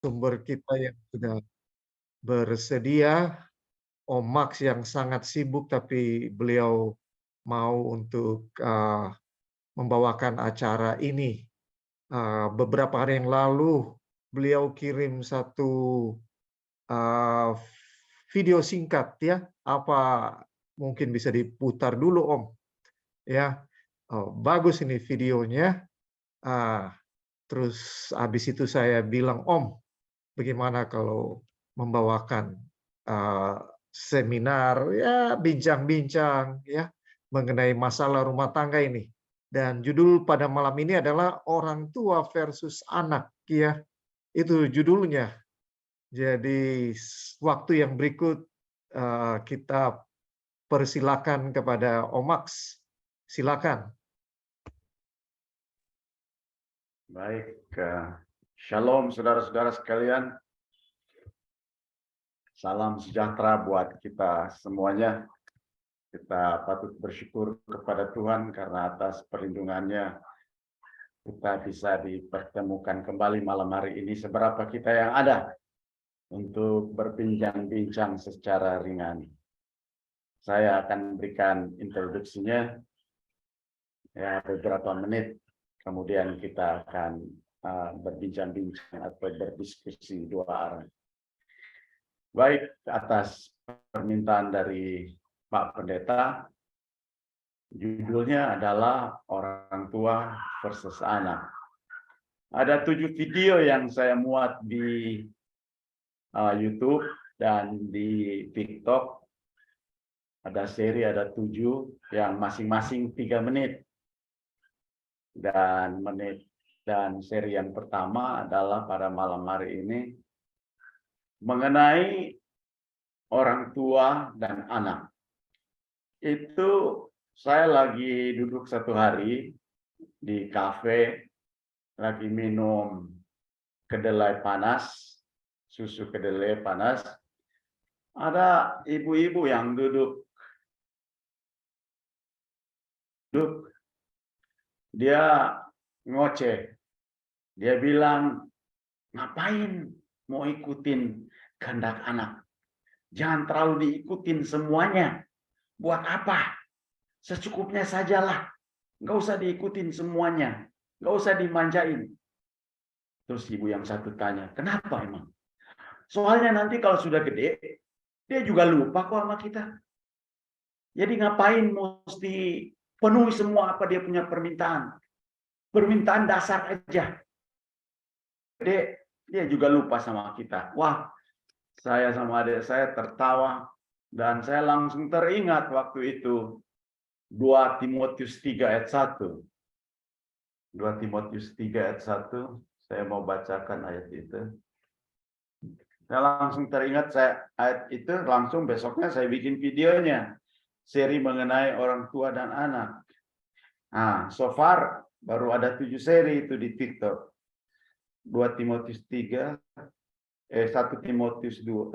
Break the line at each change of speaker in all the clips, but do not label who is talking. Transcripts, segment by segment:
sumber kita yang sudah bersedia, Om Max yang sangat sibuk, tapi beliau mau untuk membawakan acara ini. Beberapa hari yang lalu beliau kirim satu eee, video singkat ya, apa mungkin bisa diputar dulu Om, ya. Oh, bagus ini videonya, ah, terus habis itu saya bilang, "Om, bagaimana kalau membawakan, eee, seminar, ya bincang-bincang ya, mengenai masalah rumah tangga ini." Dan judul pada malam ini adalah orang tua versus anak ya, itu judulnya. Jadi waktu yang berikut, kita persilakan kepada Omax, silakan.
Baik, shalom saudara-saudara sekalian. Salam sejahtera buat kita semuanya. Kita patut bersyukur kepada Tuhan karena atas perlindungannya kita bisa dipertemukan kembali malam hari ini seberapa kita yang ada untuk berbincang-bincang secara ringan. Saya akan berikan introduksinya ya beberapa menit, kemudian kita akan berbincang-bincang atau berdiskusi dua arah. Baik, atas permintaan dari Pak Pendeta, judulnya adalah orang tua versus anak. Ada 7 video yang saya muat di YouTube dan di TikTok. Ada seri, ada 7 yang masing-masing 3 menit. Dan seri yang pertama adalah pada malam hari ini mengenai orang tua dan anak. Itu saya lagi duduk satu hari di kafe, lagi minum kedelai panas, susu kedelai panas. Ada ibu-ibu yang duduk. Dia ngoceh. Dia bilang, ngapain mau ikutin kehendak anak? Jangan terlalu diikutin semuanya. Buat apa? Secukupnya sajalah. Nggak usah diikutin semuanya. Nggak usah dimanjain. Terus ibu yang satu tanya, kenapa emang? Soalnya nanti kalau sudah gede, dia juga lupa kok sama kita. Jadi ngapain mesti penuhi semua apa dia punya permintaan. Permintaan dasar aja. Gede, dia juga lupa sama kita. Wah, saya sama adik saya tertawa. Dan saya langsung teringat waktu itu 2 Timotius 3 ayat 1. 2 Timotius 3 ayat 1. Saya mau bacakan ayat itu. Saya langsung teringat ayat itu, langsung besoknya saya bikin videonya. Seri mengenai orang tua dan anak. Nah, so far baru ada 7 seri itu di TikTok. 2 Timotius 3, 1 Timotius 2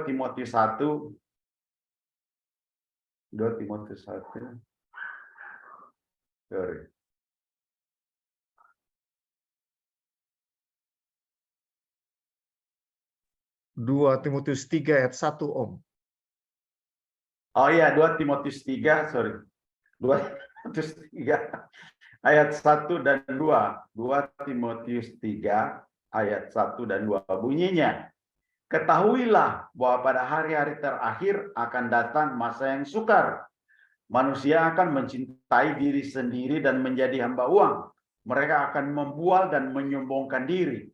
Timotius 1, 2 Timotius 1, sorry.
Dua Timotius 3 ayat 1, Om.
Oh iya, 2 Timotius 3, sorry. 2 Timotius 3 ayat 1 dan 2. 2 Timotius 3 ayat 1 dan 2 bunyinya. Ketahuilah bahwa pada hari-hari terakhir akan datang masa yang sukar. Manusia akan mencintai diri sendiri dan menjadi hamba uang. Mereka akan membual dan menyombongkan diri.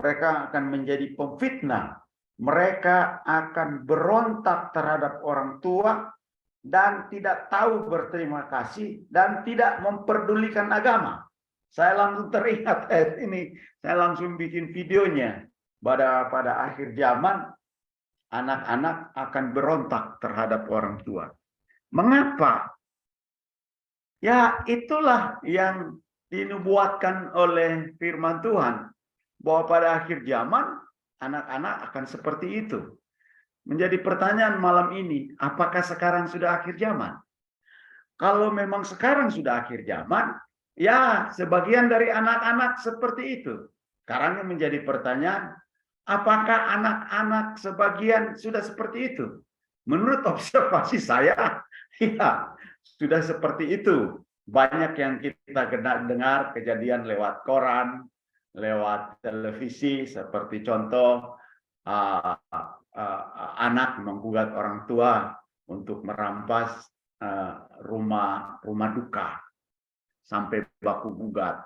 Mereka akan menjadi pemfitnah. Mereka akan berontak terhadap orang tua dan tidak tahu berterima kasih dan tidak memperdulikan agama. Saya langsung teringat ayat ini. Saya langsung bikin videonya. Pada akhir zaman, anak-anak akan berontak terhadap orang tua. Mengapa? Ya, itulah yang dinubuatkan oleh firman Tuhan. Bahwa pada akhir zaman, anak-anak akan seperti itu. Menjadi pertanyaan malam ini, apakah sekarang sudah akhir zaman? Kalau memang sekarang sudah akhir zaman, ya sebagian dari anak-anak seperti itu. Sekarang yang menjadi pertanyaan, apakah anak-anak sebagian sudah seperti itu? Menurut observasi saya, ya, sudah seperti itu. Banyak yang kita dengar kejadian lewat koran, lewat televisi, seperti contoh anak menggugat orang tua untuk merampas rumah duka sampai baku gugat.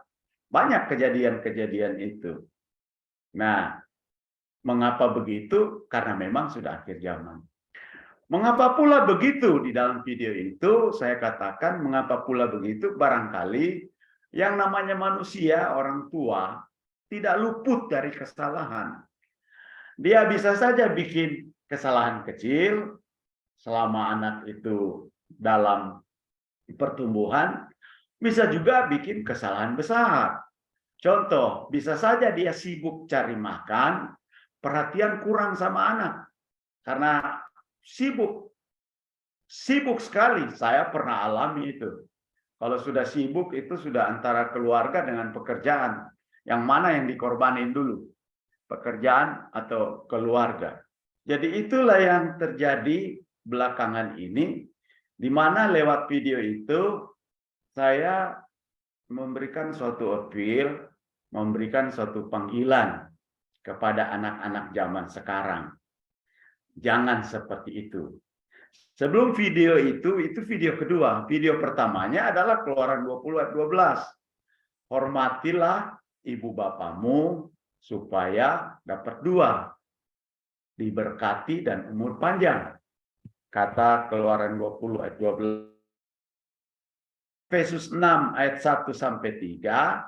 Banyak kejadian-kejadian itu. Nah, mengapa begitu? Karena memang sudah akhir zaman. Mengapa pula begitu? Di dalam video itu saya katakan mengapa pula begitu, barangkali yang namanya manusia, orang tua, tidak luput dari kesalahan. Dia bisa saja bikin kesalahan kecil selama anak itu dalam pertumbuhan, bisa juga bikin kesalahan besar. Contoh, bisa saja dia sibuk cari makan, perhatian kurang sama anak. Karena sibuk sekali, saya pernah alami itu. Kalau sudah sibuk itu sudah antara keluarga dengan pekerjaan. Yang mana yang dikorbanin dulu? Pekerjaan atau keluarga. Jadi itulah yang terjadi belakangan ini, di mana lewat video itu saya memberikan suatu appeal, memberikan suatu panggilan kepada anak-anak zaman sekarang. Jangan seperti itu. Sebelum video itu video kedua. Video pertamanya adalah Keluaran 20 ayat 12. Hormatilah ibu bapamu supaya dapat dua, diberkati dan umur panjang. Kata Keluaran 20 ayat 12. Efesus 6 ayat 1 sampai 3,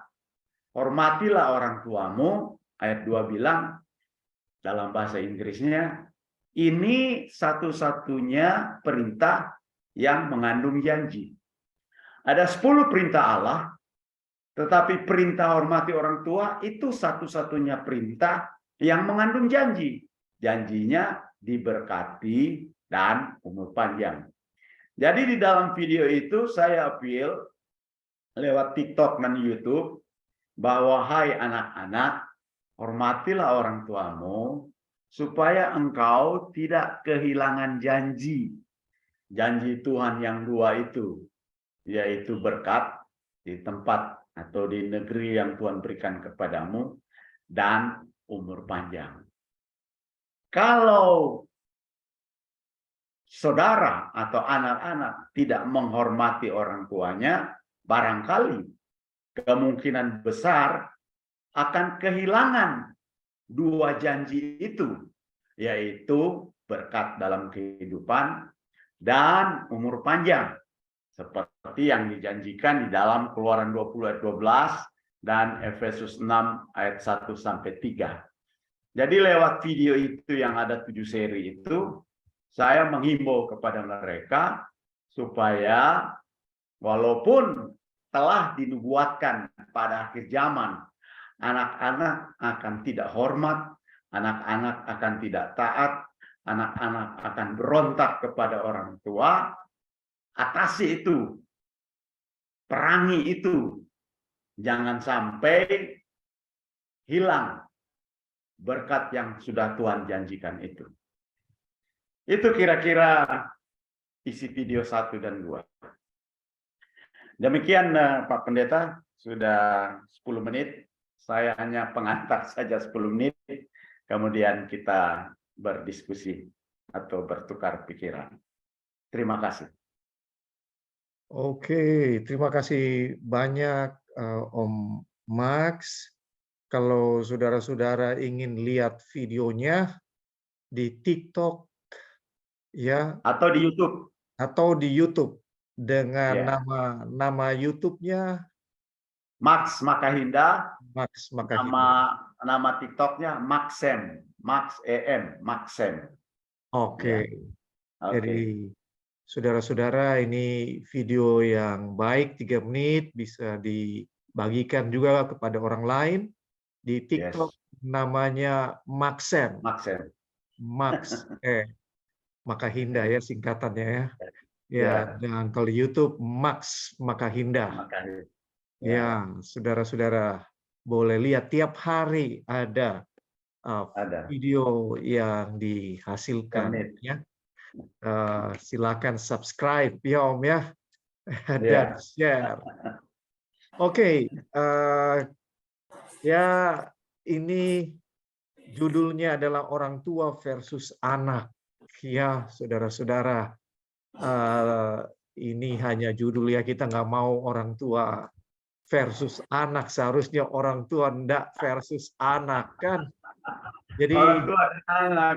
hormatilah orang tuamu, ayat 2 bilang dalam bahasa Inggrisnya, ini satu-satunya perintah yang mengandung janji. Ada 10 perintah Allah, tetapi perintah hormati orang tua itu satu-satunya perintah yang mengandung janji. Janjinya diberkati dan umur panjang. Jadi di dalam video itu saya appeal lewat TikTok dan YouTube bahwa hai anak-anak, hormatilah orang tuamu supaya engkau tidak kehilangan janji. Janji Tuhan yang dua itu, yaitu berkat di tempat atau di negeri yang Tuhan berikan kepadamu dan umur panjang. Kalau saudara atau anak-anak tidak menghormati orang tuanya, barangkali kemungkinan besar akan kehilangan dua janji itu, yaitu berkat dalam kehidupan dan umur panjang, seperti yang dijanjikan di dalam Keluaran 20 ayat 12 dan Efesus 6 ayat 1 sampai 3. Jadi lewat video itu yang ada 7 seri itu, saya menghimbau kepada mereka supaya walaupun telah dinubuatkan pada akhir zaman, anak-anak akan tidak hormat, anak-anak akan tidak taat, anak-anak akan berontak kepada orang tua, atasi itu, perangi itu, jangan sampai hilang berkat yang sudah Tuhan janjikan itu. Itu kira-kira isi video 1 dan 2. Demikian Pak Pendeta, sudah 10 menit. Saya hanya pengantar saja 10 menit. Kemudian kita berdiskusi atau bertukar pikiran. Terima kasih.
Oke, terima kasih banyak Om Max. Kalau saudara-saudara ingin lihat videonya di TikTok ya
Atau di YouTube.
atau di YouTube dengan
Ya.
nama YouTube-nya
Max Makahinda.
Max Makahinda.
Nama TikToknya Maxem, Max EM, Maxem.
Oke.
Ya.
Jadi saudara-saudara, ini video yang baik 3 menit, bisa dibagikan juga kepada orang lain. Di TikTok namanya Maxem.
Maxem.
Max Makahinda ya singkatannya ya. Ya,
Ya.
dan kalau YouTube Max Makahinda.
Makahinda.
Ya, saudara-saudara, boleh lihat tiap hari ada
Ada.
video yang dihasilkan
Komit.
ya. Silakan subscribe ya Om ya dan
Ya.
share. Oke, ya ini judulnya adalah orang tua versus anak. Ya, saudara-saudara, ini hanya judul ya, kita nggak mau orang tua versus anak. Seharusnya orang tua ndak versus anak kan.
Orang
Jadi
tua dan anak.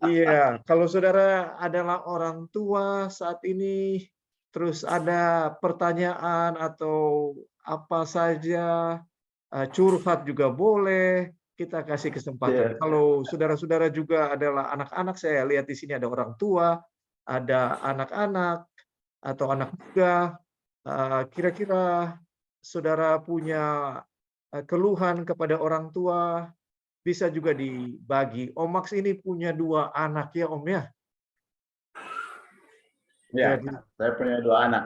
iya, kalau saudara adalah orang tua saat ini, terus ada pertanyaan atau apa saja, curhat juga boleh, kita kasih kesempatan.
Ya.
Kalau saudara-saudara juga adalah anak-anak, saya lihat di sini ada orang tua, ada anak-anak, atau anak muda, kira-kira saudara punya, keluhan kepada orang tua, bisa juga dibagi. Om Max ini punya 2 anak ya, Om, ya?
Ya,
Jadi
saya punya 2 anak.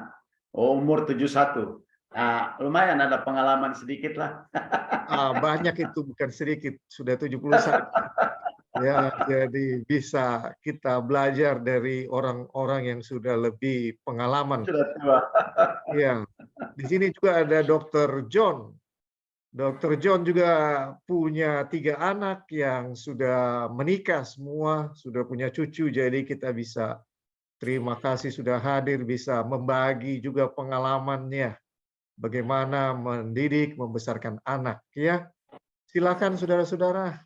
Umur 71. Nah, lumayan ada pengalaman sedikit lah.
banyak itu bukan sedikit, sudah 71. Ya, jadi bisa kita belajar dari orang-orang yang sudah lebih pengalaman.
Sudah tua.
Iya, di sini juga ada Dokter John. Dokter John juga punya 3 anak yang sudah menikah semua, sudah punya cucu, jadi kita bisa terima kasih sudah hadir, bisa membagi juga pengalamannya, bagaimana mendidik, membesarkan anak, ya. Silakan saudara-saudara,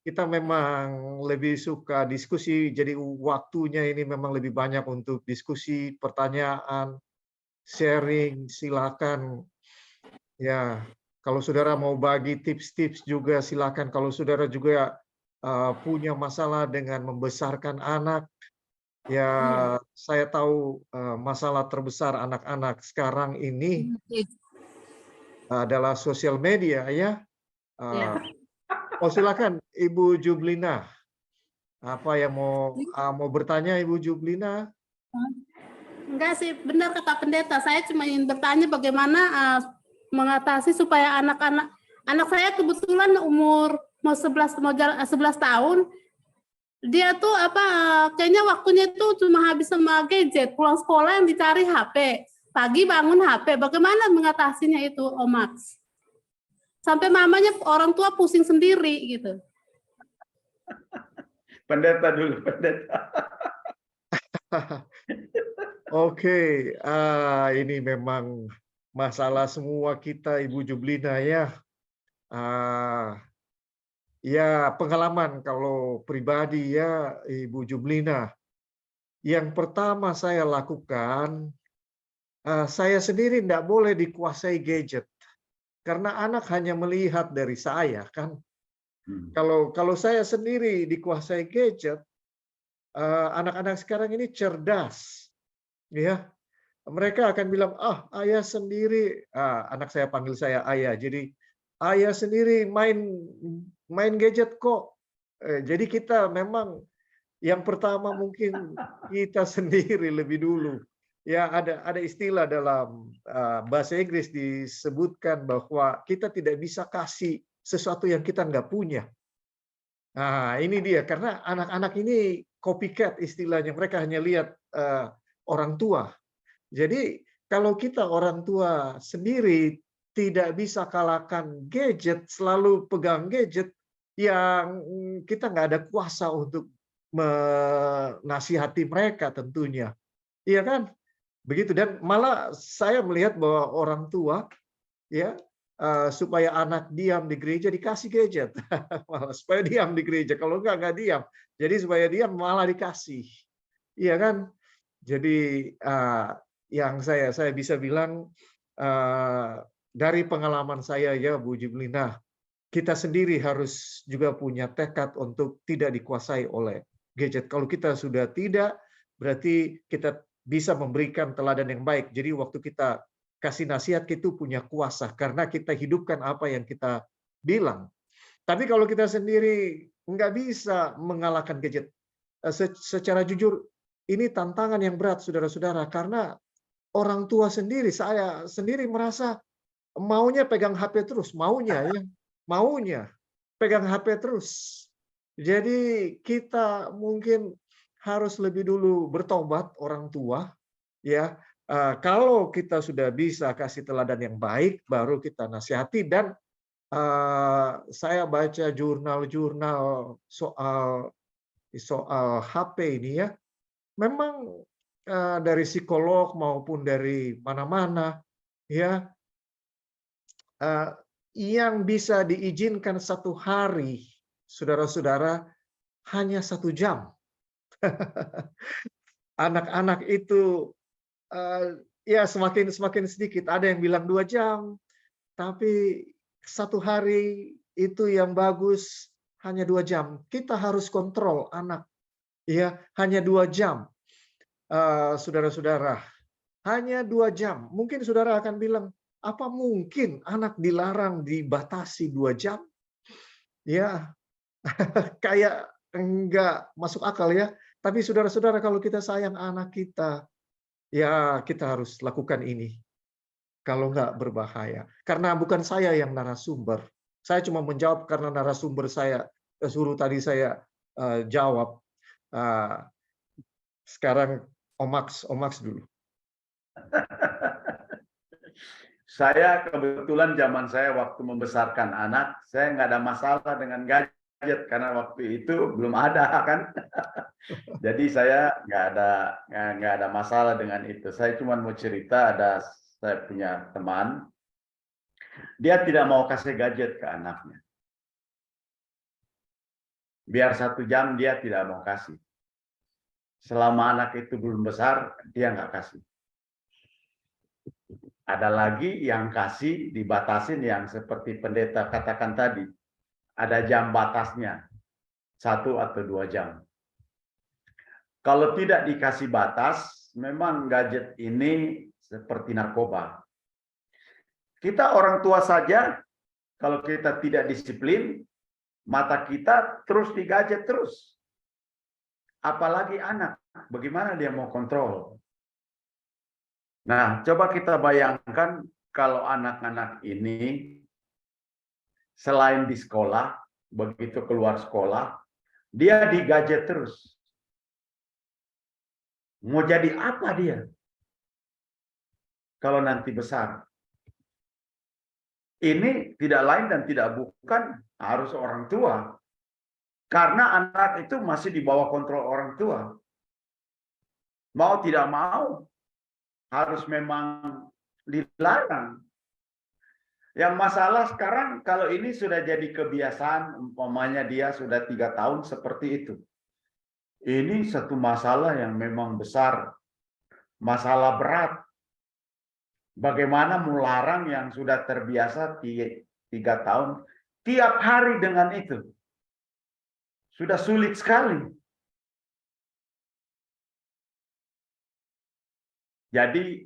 kita memang lebih suka diskusi, jadi waktunya ini memang lebih banyak untuk diskusi, pertanyaan, sharing, silakan. Ya, kalau saudara mau bagi tips-tips juga silakan. Kalau saudara juga punya masalah dengan membesarkan anak, ya saya tahu masalah terbesar anak-anak sekarang ini adalah sosial media ya.
Ya.
Oh silakan Ibu Jublina. Apa yang mau bertanya Ibu Jublina?
Enggak sih, benar kata pendeta. Saya cuma ingin bertanya bagaimana mengatasi supaya anak saya kebetulan umur mau 11 tahun. Dia tuh kayaknya waktunya itu cuma habis sama gadget. Pulang sekolah yang dicari HP. Pagi bangun HP. Bagaimana mengatasinya itu, Om Max? Sampai mamanya orang tua pusing sendiri gitu.
Pendeta dulu, pendeta.
Oke, ini memang masalah semua kita Ibu Jublina ya. Ya pengalaman kalau pribadi ya Ibu Jublina. Yang pertama saya lakukan, saya sendiri tidak boleh dikuasai gadget. Karena anak hanya melihat dari saya kan. Kalau saya sendiri dikuasai gadget, anak-anak sekarang ini cerdas. Ya, mereka akan bilang, ayah sendiri, anak saya panggil saya ayah, jadi ayah sendiri main gadget kok. Jadi kita memang yang pertama mungkin kita sendiri lebih dulu. Ya ada istilah dalam bahasa Inggris disebutkan bahwa kita tidak bisa kasih sesuatu yang kita nggak punya. Nah ini dia, karena anak-anak ini copycat istilahnya, mereka hanya lihat orang tua. Jadi kalau kita orang tua sendiri tidak bisa kalahkan gadget, selalu pegang gadget, yang kita nggak ada kuasa untuk menasihati mereka tentunya. Iya kan? Begitu, dan malah saya melihat bahwa orang tua ya supaya anak diam di gereja dikasih gadget. Malah supaya diam di gereja, kalau nggak diam. Jadi supaya diam malah dikasih. Iya kan? Jadi yang saya bisa bilang dari pengalaman saya ya Bu Jublina, kita sendiri harus juga punya tekad untuk tidak dikuasai oleh gadget. Kalau kita sudah tidak, berarti kita bisa memberikan teladan yang baik. Jadi waktu kita kasih nasihat, kita punya kuasa karena kita hidupkan apa yang kita bilang. Tapi kalau kita sendiri nggak bisa mengalahkan gadget, secara jujur ini tantangan yang berat, saudara-saudara, karena orang tua sendiri, saya sendiri merasa maunya pegang HP terus, maunya ya. maunya pegang HP terus. Jadi kita mungkin harus lebih dulu bertobat orang tua, ya. Kalau kita sudah bisa kasih teladan yang baik, baru kita nasihati. Dan saya baca jurnal-jurnal soal HP ini ya, memang dari psikolog maupun dari mana-mana ya, yang bisa diizinkan 1 hari, saudara-saudara, hanya 1 jam. Anak-anak itu ya semakin sedikit. Ada yang bilang 2 jam, tapi 1 hari itu yang bagus hanya 2 jam. Kita harus kontrol anak, ya, hanya 2 jam. Saudara-saudara, hanya 2 jam. Mungkin saudara akan bilang, apa mungkin anak dilarang dibatasi 2 jam? Ya, kayak enggak masuk akal ya. Tapi saudara-saudara, kalau kita sayang anak kita, ya kita harus lakukan ini. Kalau enggak berbahaya. Karena bukan saya yang narasumber. Saya cuma menjawab karena narasumber saya suruh tadi saya jawab. Sekarang Om Max dulu.
Saya kebetulan zaman saya waktu membesarkan anak, saya nggak ada masalah dengan gadget karena waktu itu belum ada kan. Jadi saya nggak ada masalah dengan itu. Saya cuma mau cerita, saya punya teman, dia tidak mau kasih gadget ke anaknya. Biar 1 jam dia tidak mau kasih. Selama anak itu belum besar, dia nggak kasih. Ada lagi yang kasih dibatasin, yang seperti pendeta katakan tadi. Ada jam batasnya, 1 atau 2 jam. Kalau tidak dikasih batas, memang gadget ini seperti narkoba. Kita orang tua saja, kalau kita tidak disiplin, mata kita terus di gadget terus. Apalagi anak, bagaimana dia mau kontrol? Nah, coba kita bayangkan kalau anak-anak ini selain di sekolah, begitu keluar sekolah, dia di gadget terus. Mau jadi apa dia kalau nanti besar? Ini tidak lain dan tidak bukan harus orang tua. Karena anak itu masih di bawah kontrol orang tua. Mau tidak mau, harus memang dilarang. Yang masalah sekarang kalau ini sudah jadi kebiasaan, umpamanya dia sudah 3 tahun seperti itu. Ini satu masalah yang memang besar, masalah berat. Bagaimana melarang yang sudah terbiasa 3 tahun tiap hari dengan itu? Sudah sulit sekali. Jadi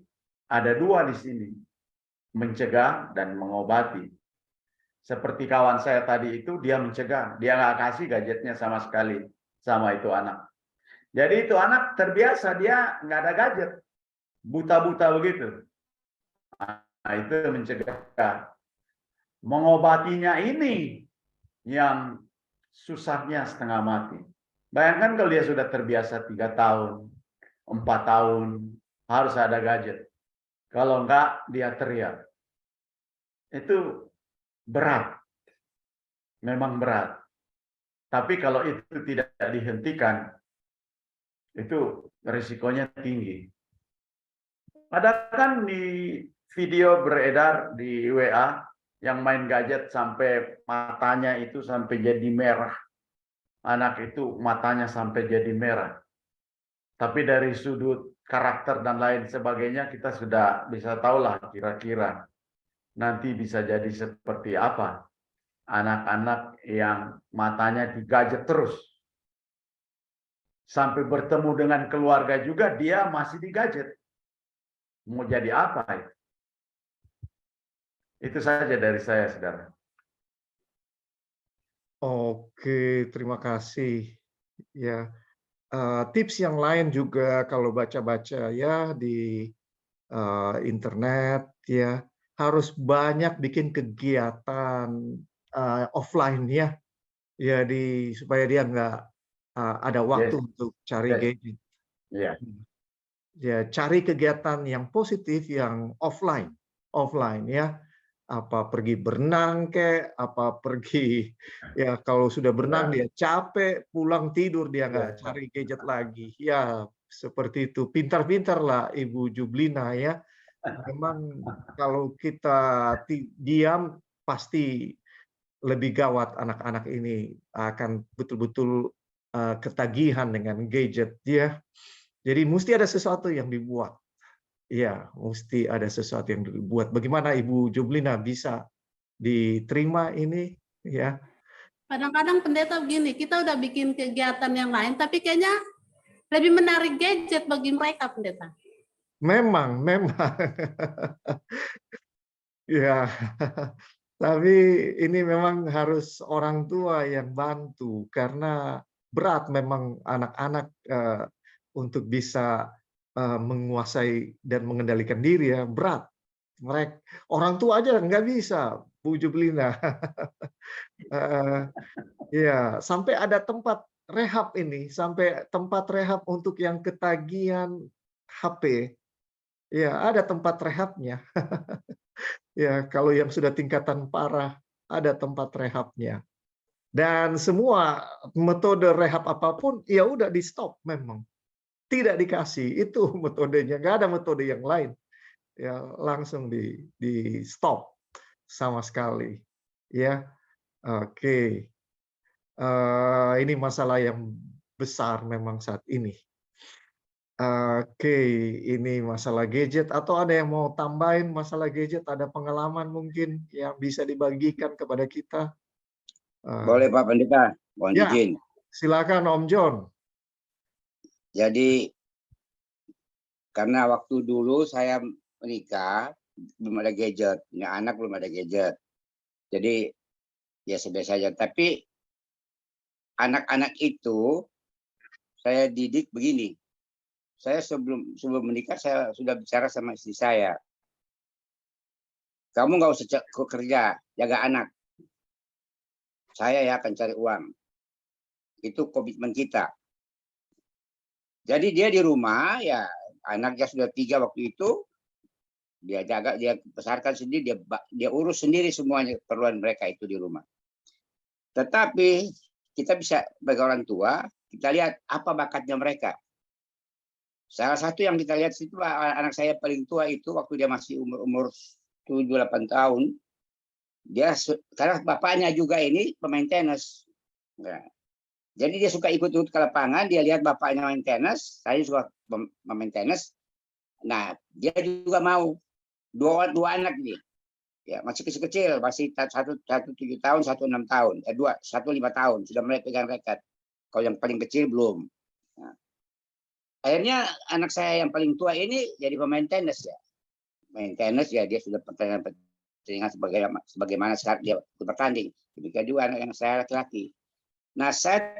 ada 2 di sini, mencegah dan mengobati. Seperti kawan saya tadi itu, dia mencegah, dia nggak kasih gadgetnya sama sekali sama itu anak. Jadi itu anak terbiasa, dia nggak ada gadget, buta-buta begitu. Nah, itu mencegah. Mengobatinya ini yang susahnya setengah mati. Bayangkan kalau dia sudah terbiasa 3 tahun, 4 tahun, harus ada gadget. Kalau enggak, dia teriak. Itu berat. Memang berat. Tapi kalau itu tidak dihentikan, itu risikonya tinggi. Ada kan di video beredar di WA, yang main gadget sampai matanya itu sampai jadi merah. Anak itu matanya sampai jadi merah. Tapi dari sudut karakter dan lain sebagainya, kita sudah bisa tahulah kira-kira nanti bisa jadi seperti apa. Anak-anak yang matanya di gadget terus. Sampai bertemu dengan keluarga juga, dia masih di gadget. Mau jadi apa itu? Itu saja dari saya, saudara.
Oke, terima kasih. Ya, tips yang lain juga kalau baca-baca ya di internet ya, harus banyak bikin kegiatan offline ya. Jadi supaya dia nggak ada waktu
Yes.
untuk cari
Yes.
gadget.
Iya.
Ya, cari kegiatan yang positif yang offline ya. Apa pergi berenang kek, apa pergi ya kalau sudah berenang
Ya.
dia capek, pulang tidur dia nggak
Ya.
cari gadget lagi. Ya, seperti itu. Pintar-pintarlah Ibu Jublina ya. Memang kalau kita diam pasti lebih gawat anak-anak ini akan betul-betul ketagihan dengan gadget ya. Jadi mesti ada sesuatu yang dibuat. Iya, mesti ada sesuatu yang dibuat. Bagaimana Ibu Jublina bisa diterima ini ya?
Kadang-kadang pendeta begini, kita udah bikin kegiatan yang lain, tapi kayaknya lebih menarik gadget bagi mereka, pendeta.
Memang. Ya. Tapi ini memang harus orang tua yang bantu karena berat memang anak-anak untuk bisa menguasai dan mengendalikan diri ya, berat. Orang tua aja nggak bisa, Bu Jublina. Iya, sampai ada tempat rehab ini, sampai tempat rehab untuk yang ketagihan HP. Ya, ada tempat rehabnya. Ya, kalau yang sudah tingkatan parah, ada tempat rehabnya. Dan semua metode rehab apapun, ya udah di-stop memang. Tidak dikasih, itu metodenya. Nggak ada metode yang lain. Ya, langsung di-stop sama sekali. Ya, oke. Ini masalah yang besar memang saat ini. Oke, ini masalah gadget atau ada yang mau tambahin masalah gadget? Ada pengalaman mungkin yang bisa dibagikan kepada kita?
Boleh Pak Pendeta, mohon
Ya,
izin.
silakan Om John.
Jadi karena waktu dulu saya menikah belum ada gadget, punya anak belum ada gadget. Jadi ya biasa saja. Tapi anak-anak itu saya didik begini. Saya sebelum menikah saya sudah bicara sama istri saya. Kamu nggak usah kerja, jaga anak. Saya ya akan cari uang. Itu komitmen kita. Jadi dia di rumah ya, anaknya sudah 3 waktu itu, dia jaga, dia besarkan sendiri, dia urus sendiri semuanya keperluan mereka itu di rumah. Tetapi kita bisa sebagai orang tua, kita lihat apa bakatnya mereka. Salah satu yang kita lihat itu anak saya paling tua itu waktu dia masih umur 7-8 tahun, dia karena bapaknya juga ini pemain tenis. Nah, jadi dia suka ikut-ikut ke lapangan, dia lihat bapaknya main tenis, saya juga main tenis. Nah, dia juga mau dua anak nih, ya masih kecil-kecil, masih satu 7 tahun, satu 6 tahun, satu 5 tahun sudah mulai pegang raket. Kalau yang paling kecil belum. Nah, akhirnya anak saya yang paling tua ini jadi pemain tenis ya, main tenis ya dia sudah pertandingan sebagaimana saat dia bertanding. Demikian juga anak yang saya laki-laki. Nah,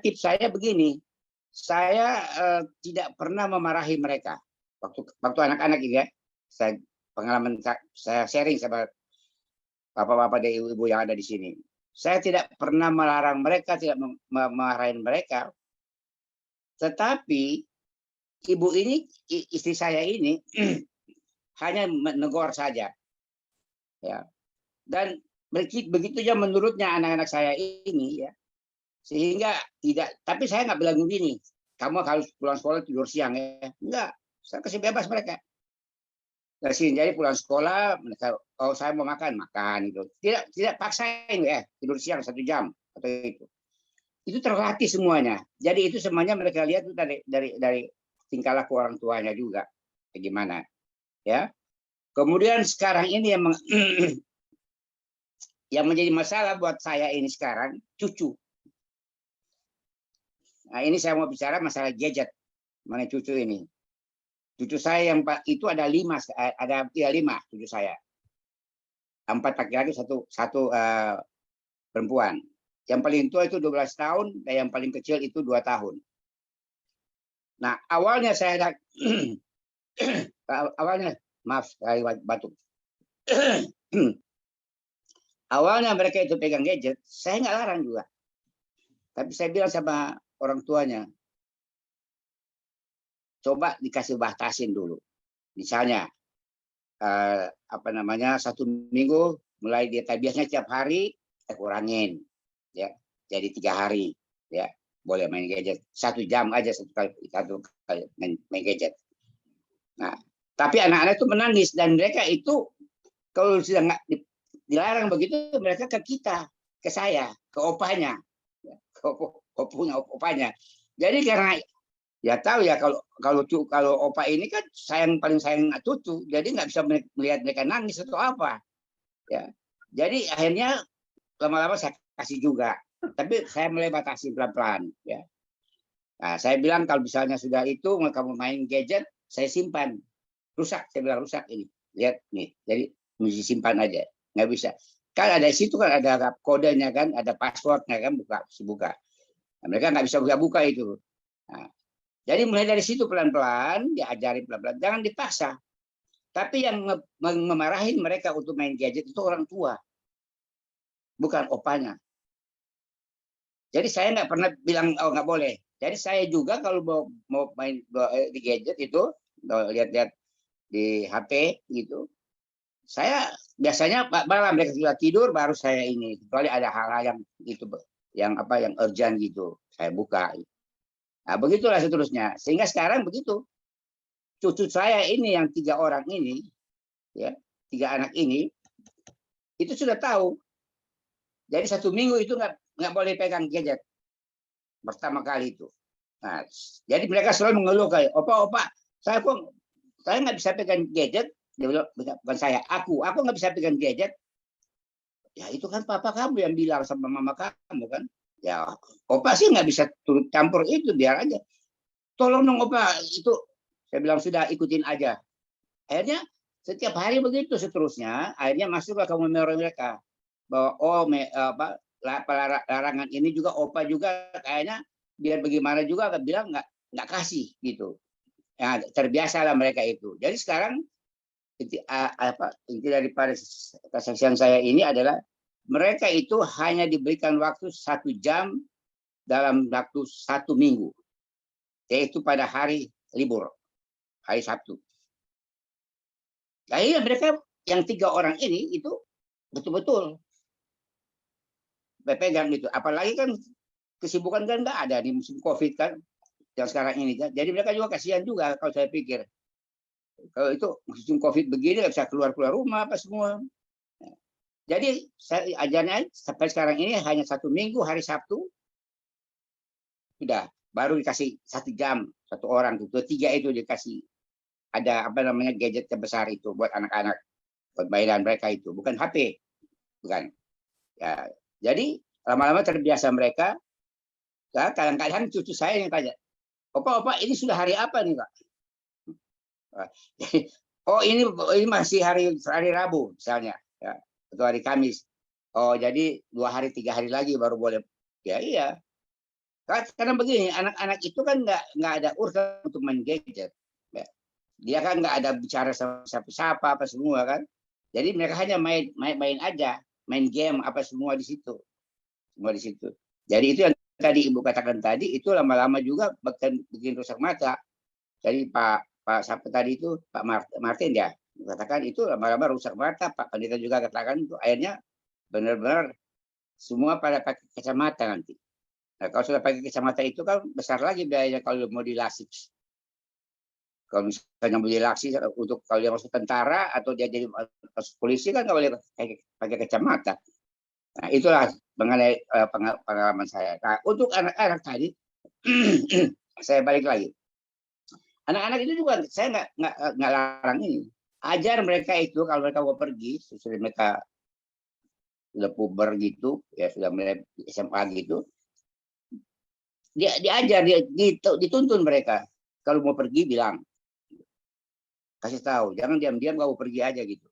tips saya begini, saya tidak pernah memarahi mereka waktu anak-anak ini ya. Pengalaman saya sharing sama bapak-bapak dan ibu-ibu yang ada di sini. Saya tidak pernah melarang mereka, tidak memarahin mereka. Tetapi ibu ini, istri saya ini hanya menegur saja. Ya. Dan begitu ya menurutnya anak-anak saya ini ya. Sehingga tidak, tapi saya nggak bilang begini, kamu harus pulang sekolah tidur siang ya. Enggak, saya kasih bebas mereka. Jadi pulang sekolah, mereka, oh saya mau makan gitu. Tidak paksain ya, tidur siang 1 jam atau itu. Itu terlatih semuanya. Jadi itu semuanya mereka lihat itu dari tingkah laku orang tuanya juga, bagaimana, ya. Kemudian sekarang ini yang menjadi masalah buat saya ini sekarang cucu. Nah, ini saya mau bicara masalah gadget mengenai cucu ini. Cucu saya yang itu ada 5 cucu saya. 4 laki-laki, satu perempuan. Yang paling tua itu 12 tahun dan yang paling kecil itu 2 tahun. Nah, awalnya saya maaf, batuk. awalnya mereka itu pegang gadget, saya nggak larang juga. Tapi saya bilang sama orang tuanya, coba dikasih batasin dulu. Misalnya, apa namanya, 1 minggu mulai dia biasanya tiap hari, saya kurangin, ya, jadi 3 hari, ya, boleh main gadget 1 jam aja satu kali main gadget. Nah, tapi anak-anak itu menangis dan mereka itu kalau sudah nggak dilarang begitu, mereka ke kita, ke saya, ke opanya, ya, ke opanya. Jadi karena ya tahu ya kalau opa ini kan paling sayang cucu, jadi nggak bisa melihat mereka nangis atau apa, ya. Jadi akhirnya lama-lama saya kasih juga, tapi saya mulai batasi pelan-pelan, ya. Nah, saya bilang kalau misalnya sudah itu kamu main gadget, saya simpan, rusak, saya bilang rusak ini, lihat nih, jadi mesti simpan aja, nggak bisa. Kan ada situ kan ada kodenya kan, ada passwordnya kan, buka. Nah, mereka nggak bisa buka itu. Nah, jadi mulai dari situ pelan-pelan, diajari pelan-pelan, jangan dipaksa. Tapi yang memarahin mereka untuk main gadget itu orang tua, bukan opanya. Jadi saya nggak pernah bilang oh nggak boleh. Jadi saya juga kalau mau main di gadget itu, lihat-lihat di HP gitu, saya biasanya malam mereka sudah tidur baru saya ini, kecuali ada hal-hal yang itu, yang urgent gitu, saya buka. Nah, begitulah seterusnya. Sehingga sekarang begitu. Cucu saya ini yang 3 orang ini, ya, 3 anak ini, itu sudah tahu. Jadi 1 minggu itu nggak boleh pegang gadget. Pertama kali itu. Nah, jadi mereka selalu mengeluh kayak, opa, saya nggak bisa pegang gadget. Dia bilang, bukan saya, aku nggak bisa pegang gadget. Ya itu kan papa kamu yang bilang sama mama kamu kan. Ya, opa sih nggak bisa turut campur itu, biar aja. Tolong dong opa, itu saya bilang sudah ikutin aja. Akhirnya setiap hari begitu seterusnya, akhirnya masuklah ke memori mereka bahwa larangan ini juga opa juga kayaknya biar bagaimana juga bilang nggak kasih gitu. Ya, terbiasalah mereka itu. Jadi sekarang inti daripada kesaksian saya ini adalah mereka itu hanya diberikan waktu 1 jam dalam waktu 1 minggu, yaitu pada hari libur, hari Sabtu. Nah, mereka yang 3 orang ini itu betul-betul pegang gitu. Apalagi kan kesibukan kan nggak ada di musim COVID kan, yang sekarang ini kan. Jadi mereka juga kasihan juga kalau saya pikir. Kalau itu musim COVID begini nggak bisa keluar rumah apa semua. Jadi saya ajarnya sampai sekarang ini hanya 1 minggu hari Sabtu, sudah baru dikasih 1 jam 1 orang, 2, 3 itu dikasih ada gadget yang besar itu buat anak-anak, buat mainan mereka itu, bukan HP, bukan. Ya, jadi lama-lama terbiasa mereka. Ya, kadang-kadang cucu saya yang tanya, opa, ini sudah hari apa nih Pak? Oh ini masih hari Rabu misalnya, ya, atau hari Kamis. Oh jadi 2 hari 3 hari lagi baru boleh. Ya iya. Karena begini, anak-anak itu kan nggak ada urusan untuk main gadget. Ya. Dia kan nggak ada bicara sama siapa-siapa apa semua kan. Jadi mereka hanya main aja, main game apa semua di situ. Semua di situ. Jadi itu yang tadi Ibu katakan tadi, itu lama-lama juga bikin rusak mata. Jadi Pak siapa tadi itu, Pak Martin ya, katakan itu lama-lama rusak mata. Pak Pendeta juga katakan itu akhirnya benar-benar semua pada pakai kacamata nanti. Nah, kalau sudah pakai kacamata itu kan besar lagi biayanya kalau mau dilasik. Kalau misalnya mau dilasik untuk kalau dia masuk tentara atau dia jadi polisi kan nggak boleh pakai kacamata. Nah, itulah mengenai pengalaman saya. Nah, untuk anak-anak tadi, saya balik lagi. Anak-anak itu juga saya nggak larang ini. Ajar mereka itu kalau mereka mau pergi, sesudah mereka sudah puber gitu, ya sudah mulai SMA gitu, diajar, dituntun mereka. Kalau mau pergi bilang, kasih tahu, jangan diam-diam kamu pergi aja gitu.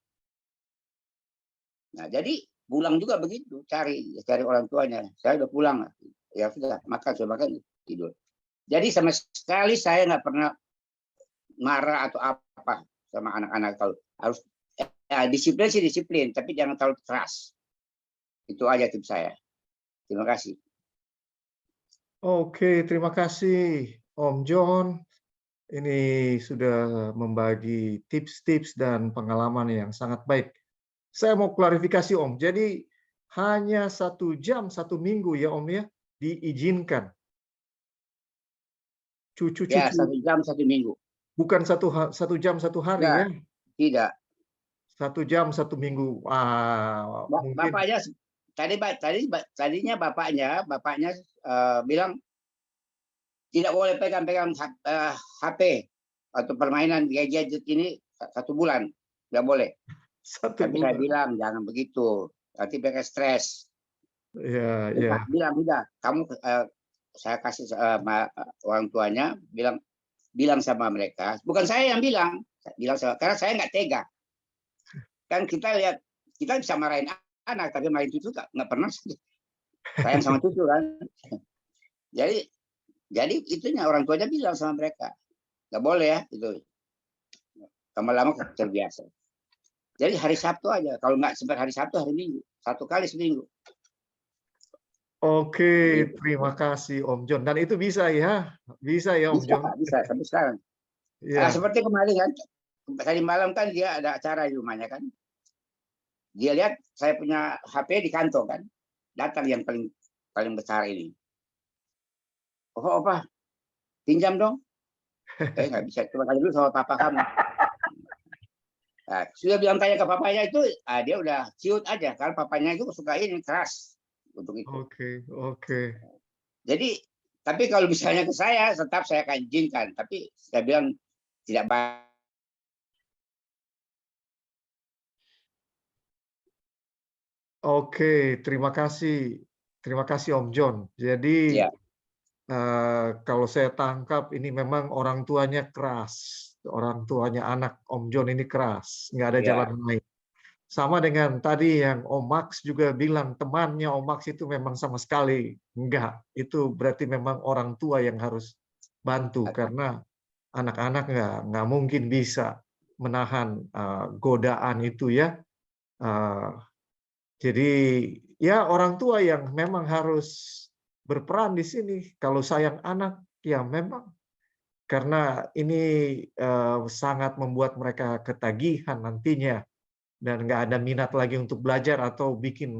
Nah, jadi pulang juga begitu, cari orang tuanya. Saya udah pulang, ya sudah makan, tidur. Jadi sama sekali saya nggak pernah marah atau apa sama anak-anak. Kalau harus disiplin sih disiplin, tapi jangan terlalu keras. Itu aja tips saya. Terima kasih.
Oke, terima kasih Om John. Ini sudah membagi tips-tips dan pengalaman yang sangat baik. Saya mau klarifikasi Om, jadi hanya 1 jam 1 minggu ya Om ya, diizinkan.
Ya,
Cucu-cucu
1 jam 1 minggu.
bukan 1 jam 1 hari
Enggak,
ya,
tidak.
1 jam 1 minggu. Mungkin
Bapaknya tadinya bapaknya bilang tidak boleh pegang-pegang HP atau permainan gadget ini 1 bulan, nggak boleh.
1
Tapi saya
bulan.
bilang jangan begitu, nanti mereka stres.
Ya,
Saya
ya.
bilang udah, kamu saya kasih orang tuanya bilang sama mereka, bukan saya yang bilang karena saya nggak tega. Kan kita lihat, kita bisa marahin anak, tapi main cucu nggak pernah. Sayang sama cucu kan. Jadi itunya orang tuanya bilang sama mereka, nggak boleh ya itu. Lama-lama terbiasa. Jadi hari Sabtu aja, kalau nggak sempat hari Sabtu, hari Minggu, 1 kali seminggu.
Oke,
Gitu.
terima kasih Om John. Dan itu bisa ya? Bisa ya Om John?
Bisa sampai sekarang.
Ya.
Seperti kemarin kan, tadi malam kan dia ada acara di rumahnya kan. Dia lihat saya punya HP di kantong kan, datang yang paling besar ini. Oh, apa? Pinjam dong. Nggak bisa, coba tanya dulu sama papa kamu. Nah, sudah bilang tanya ke papanya itu, dia udah ciut aja, karena papanya itu suka ini keras untuk itu.
Oke.
Jadi, tapi kalau misalnya ke saya, tetap saya akan izinkan. Tapi saya bilang tidak baik.
Oke, terima kasih. Terima kasih Om John. Jadi
Ya.
kalau saya tangkap ini memang orang tuanya keras. Orang tuanya anak Om John ini keras, nggak ada
Ya.
jalan lain. Sama dengan tadi yang Om Max juga bilang, temannya Om Max itu memang sama sekali enggak. Itu berarti memang orang tua yang harus bantu, karena anak-anak nggak mungkin bisa menahan godaan itu ya. Jadi ya orang tua yang memang harus berperan di sini. Kalau sayang anak, ya memang karena ini sangat membuat mereka ketagihan nantinya dan nggak ada minat lagi untuk belajar atau bikin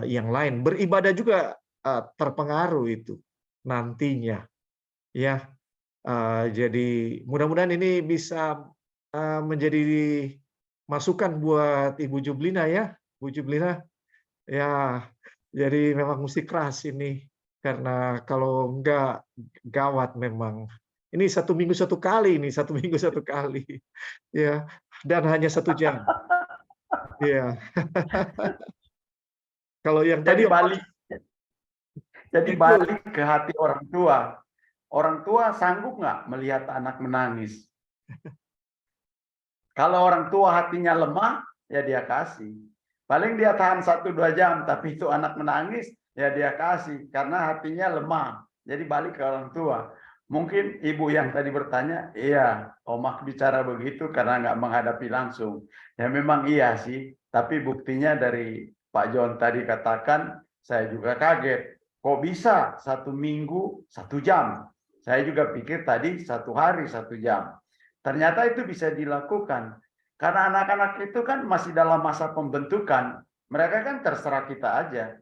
yang lain. Beribadah juga terpengaruh itu nantinya, ya. Jadi mudah-mudahan ini bisa menjadi masukan buat Ibu Jublina ya, Bu Jublina. Ya, jadi memang mesti keras ini karena kalau enggak gawat memang. Ini 1 minggu 1 kali ini, 1 minggu 1 kali. Ya, dan hanya 1 jam. Iya. Kalau yang
Jadi
tadi
balik ke hati orang tua. Orang tua sanggup nggak melihat anak menangis? Kalau orang tua hatinya lemah, ya dia kasih. Paling dia tahan 1-2 jam, tapi itu anak menangis, ya dia kasih. Karena hatinya lemah. Jadi balik ke orang tua. Mungkin ibu yang tadi bertanya, iya, Omak bicara begitu karena nggak menghadapi langsung. Ya memang iya sih, tapi buktinya dari Pak John tadi katakan, saya juga kaget. Kok bisa 1 minggu 1 jam? Saya juga pikir tadi 1 hari 1 jam. Ternyata itu bisa dilakukan. Karena anak-anak itu kan masih dalam masa pembentukan. Mereka kan terserah kita aja.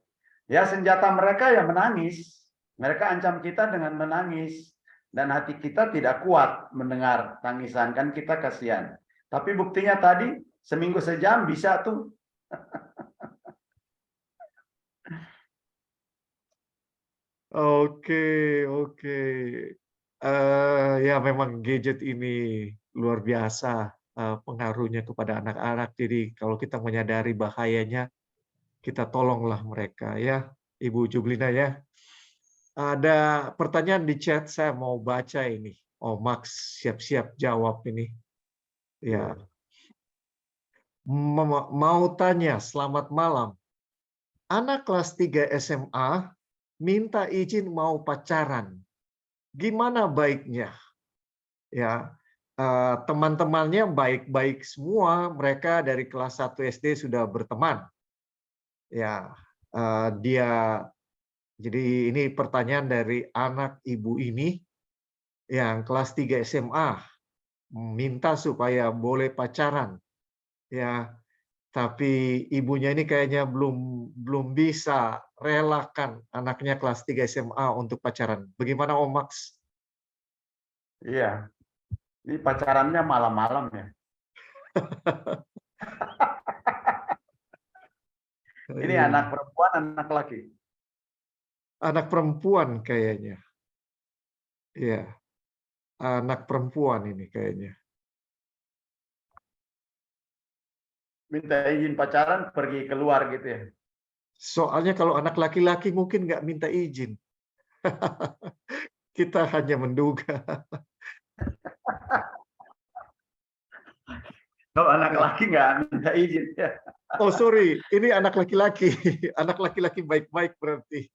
Ya senjata mereka ya menangis. Mereka ancam kita dengan menangis. Dan hati kita tidak kuat mendengar tangisan. Kan kita kasihan. Tapi buktinya tadi, seminggu sejam bisa tuh.
Oke. Ya memang gadget ini luar biasa pengaruhnya kepada anak-anak. Jadi kalau kita menyadari bahayanya, kita tolonglah mereka ya, Ibu Jublina ya. Ada pertanyaan di chat, saya mau baca ini. Oh, Max siap-siap jawab ini. Ya. Mau tanya, selamat malam. Anak kelas 3 SMA minta izin mau pacaran. Gimana baiknya? Ya, teman-temannya baik-baik semua, mereka dari kelas 1 SD sudah berteman. Ya, dia jadi ini pertanyaan dari anak ibu ini yang kelas 3 SMA, minta supaya boleh pacaran, ya. Tapi ibunya ini kayaknya belum bisa relakan anaknya kelas 3 SMA untuk pacaran. Bagaimana Om Max?
Iya, ini pacarannya malam-malam ya. Ini
Iya.
anak perempuan, anak laki.
Anak perempuan kayaknya. Iya, anak perempuan ini kayaknya.
Minta izin pacaran, pergi keluar gitu ya.
Soalnya kalau anak laki-laki mungkin nggak minta izin. Kita hanya menduga.
Kalau anak laki nggak minta izin ya.
Oh sorry, ini anak laki-laki. Anak laki-laki baik-baik berarti.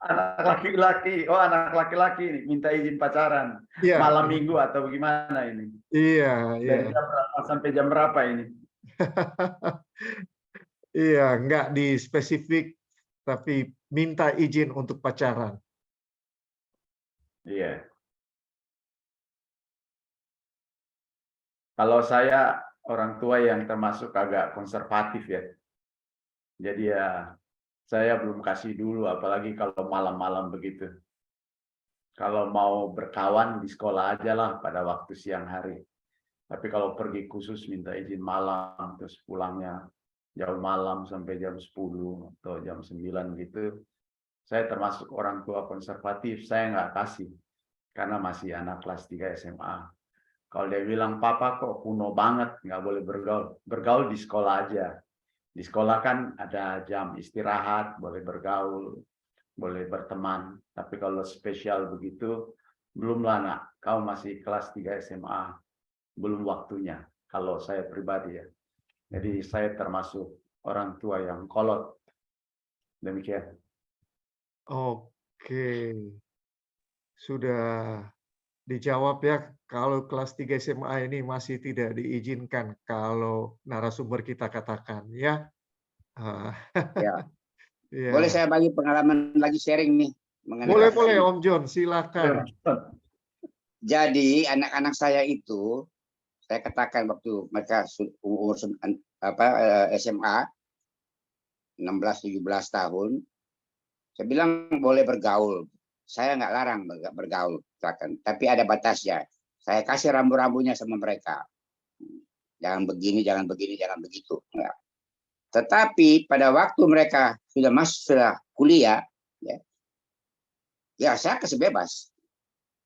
Anak laki-laki, oh anak laki-laki ini minta izin pacaran.
Iya,
Malam minggu atau gimana ini?
iya, iya.
Dari jam berapa sampai jam berapa ini?
Iya, nggak di spesifik, tapi minta izin untuk pacaran.
Iya. Kalau saya orang tua yang termasuk agak konservatif ya. Jadi ya saya belum kasih dulu, apalagi kalau malam-malam begitu. Kalau mau berkawan di sekolah aja lah pada waktu siang hari. Tapi kalau pergi khusus minta izin malam, terus pulangnya jam malam sampai jam 10 atau jam 9 gitu. Saya termasuk orang tua konservatif, saya nggak kasih. Karena masih anak kelas 3 SMA. Kalau dia bilang, papa kok kuno banget, nggak boleh bergaul. Bergaul di sekolah aja. Di sekolah kan ada jam istirahat, boleh bergaul, boleh berteman. Tapi kalau spesial begitu, belumlah nak, kau masih kelas 3 SMA. Belum waktunya, kalau saya pribadi ya. Jadi saya termasuk orang tua yang kolot. Demikian.
Oke, sudah dijawab ya. Kalau kelas 3 SMA ini masih tidak diizinkan kalau narasumber kita katakan ya. Ah,
Ya.
ya.
Boleh saya bagi pengalaman lagi sharing nih mengenai
Boleh,
kasus
boleh
ini.
Om John, silakan.
Jadi anak-anak saya itu, saya katakan waktu mereka umur SMA 16-17 tahun, saya bilang boleh bergaul. Saya nggak larang bergaul, katakan. Tapi ada batasnya. Saya kasih rambu-rambunya sama mereka. Jangan begini, jangan begini, jangan begitu. Enggak. Tetapi pada waktu mereka sudah kuliah, ya saya kasih bebas.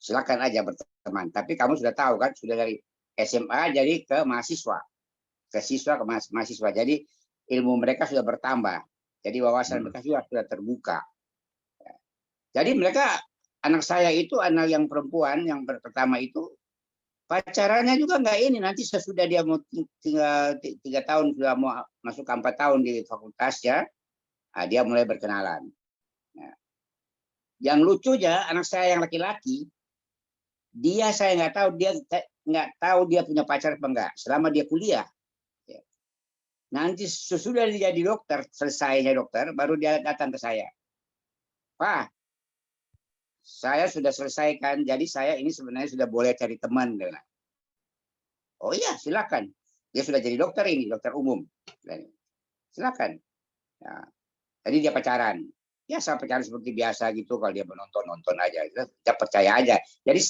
Silakan aja berteman. Tapi kamu sudah tahu kan, sudah dari SMA jadi ke mahasiswa. Ke siswa ke mahasiswa. Jadi ilmu mereka sudah bertambah. Jadi wawasan mereka juga sudah terbuka. Jadi mereka, anak saya itu, anak yang perempuan yang pertama itu, pacarannya juga nggak ini. Nanti sesudah dia mau tinggal 3 tahun, sudah mau masuk 4 tahun di fakultasnya, dia mulai berkenalan. Nah, yang lucunya anak saya yang laki-laki, saya nggak tahu dia punya pacar apa enggak selama dia kuliah. Nanti sesudah dia jadi dokter, selesainya dokter, baru dia datang ke saya. Pak, saya sudah selesaikan, jadi saya ini sebenarnya sudah boleh cari teman. Oh iya, silakan. Dia sudah jadi dokter ini, dokter umum. Silakan. Ya. Jadi dia pacaran. Ya, saya pacaran seperti biasa gitu. Kalau dia menonton aja. Kita percaya aja. Jadi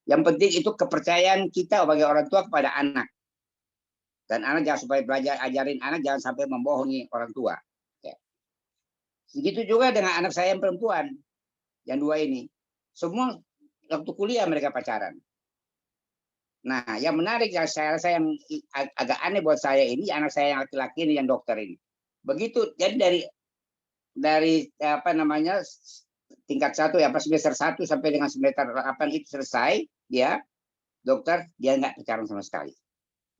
yang penting itu kepercayaan kita sebagai orang tua kepada anak. Dan anak jangan supaya belajar, ajarin anak jangan sampai membohongi orang tua. Ya. Begitu juga dengan anak saya yang perempuan. Yang dua ini. Semua waktu kuliah mereka pacaran. Nah, yang menarik yang saya rasa yang agak aneh buat saya ini, anak saya yang laki-laki ini, yang dokter ini. Begitu, jadi dari apa namanya, tingkat 1 ya, semester 1 sampai dengan semester 8 itu selesai, dia dokter, dia nggak pacaran sama sekali.